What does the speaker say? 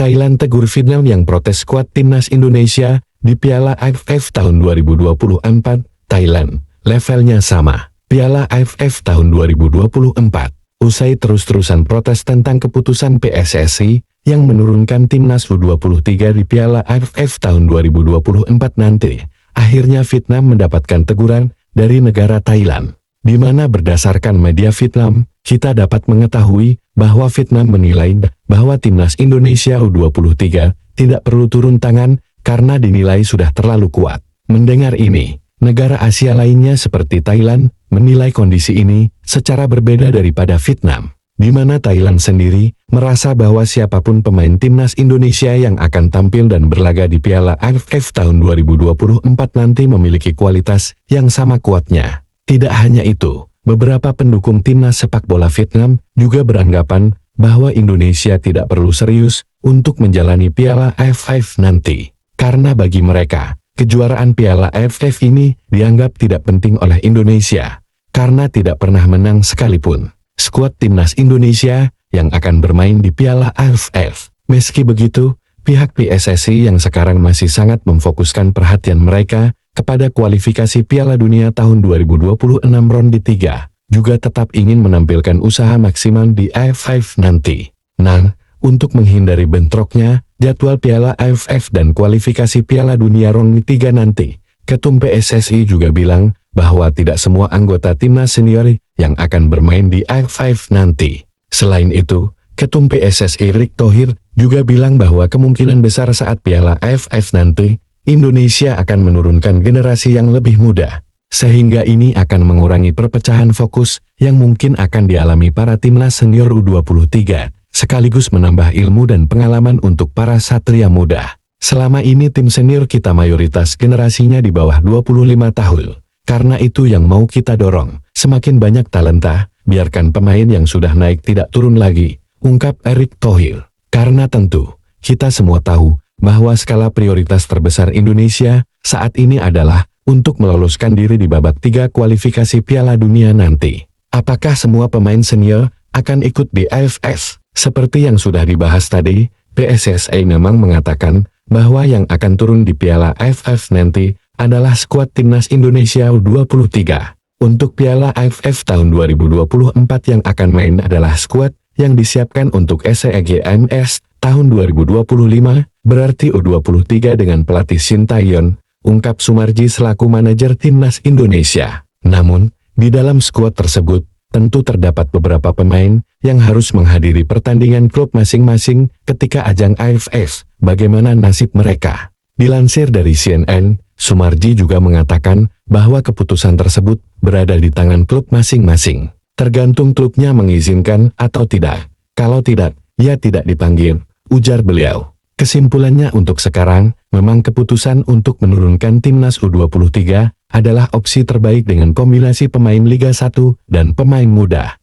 Thailand tegur Vietnam yang protes skuad timnas Indonesia di Piala AFF tahun 2024. Thailand, levelnya sama. Piala AFF tahun 2024. Usai terus-terusan protes tentang keputusan PSSI yang menurunkan timnas U23 di Piala AFF tahun 2024 nanti, akhirnya Vietnam mendapatkan teguran dari negara Thailand, di mana berdasarkan media Vietnam, kita dapat mengetahui bahwa Vietnam menilai bahwa timnas Indonesia U23 tidak perlu turun tangan karena dinilai sudah terlalu kuat. Mendengar ini, negara Asia lainnya seperti Thailand menilai kondisi ini secara berbeda daripada Vietnam, di mana Thailand sendiri merasa bahwa siapapun pemain timnas Indonesia yang akan tampil dan berlaga di Piala AFF tahun 2024 nanti memiliki kualitas yang sama kuatnya. Tidak hanya itu, beberapa pendukung timnas sepak bola Vietnam juga beranggapan bahwa Indonesia tidak perlu serius untuk menjalani Piala AFF nanti. Karena bagi mereka, kejuaraan Piala AFF ini dianggap tidak penting oleh Indonesia, karena tidak pernah menang sekalipun. Skuad timnas Indonesia yang akan bermain di Piala AFF. Meski begitu, pihak PSSI yang sekarang masih sangat memfokuskan perhatian mereka kepada kualifikasi Piala Dunia tahun 2026 ronde 3, juga tetap ingin menampilkan usaha maksimal di AFF nanti. Nah, untuk menghindari bentroknya jadwal Piala AFF dan kualifikasi Piala Dunia ronde 3 nanti, Ketum PSSI juga bilang bahwa tidak semua anggota timnas senior yang akan bermain di AFF nanti. Selain itu, Ketum PSSI Erick Thohir juga bilang bahwa kemungkinan besar saat Piala AFF nanti, Indonesia akan menurunkan generasi yang lebih muda, sehingga ini akan mengurangi perpecahan fokus yang mungkin akan dialami para timnas senior U23, sekaligus menambah ilmu dan pengalaman untuk para satria muda. Selama ini tim senior kita mayoritas generasinya di bawah 25 tahun, karena itu yang mau kita dorong, semakin banyak talenta, biarkan pemain yang sudah naik tidak turun lagi, ungkap Erick Thohir. Karena tentu, kita semua tahu bahwa skala prioritas terbesar Indonesia saat ini adalah untuk meloloskan diri di babak 3 kualifikasi Piala Dunia nanti. Apakah semua pemain senior akan ikut di AFF? Seperti yang sudah dibahas tadi, PSSI memang mengatakan bahwa yang akan turun di Piala AFF nanti adalah skuad timnas Indonesia U23. Untuk Piala AFF tahun 2024 yang akan main adalah skuad yang disiapkan untuk SEAGMS tahun 2025, berarti U23 dengan pelatih Shin Tae-yeon, ungkap Sumarji selaku manajer timnas Indonesia. Namun, di dalam skuad tersebut, tentu terdapat beberapa pemain yang harus menghadiri pertandingan klub masing-masing ketika ajang AFF. Bagaimana nasib mereka? Dilansir dari CNN, Sumarji juga mengatakan bahwa keputusan tersebut berada di tangan klub masing-masing. Tergantung klubnya mengizinkan atau tidak. Kalau tidak, ia tidak dipanggil, ujar beliau. Kesimpulannya untuk sekarang, memang keputusan untuk menurunkan timnas U23 adalah opsi terbaik dengan kombinasi pemain Liga 1 dan pemain muda.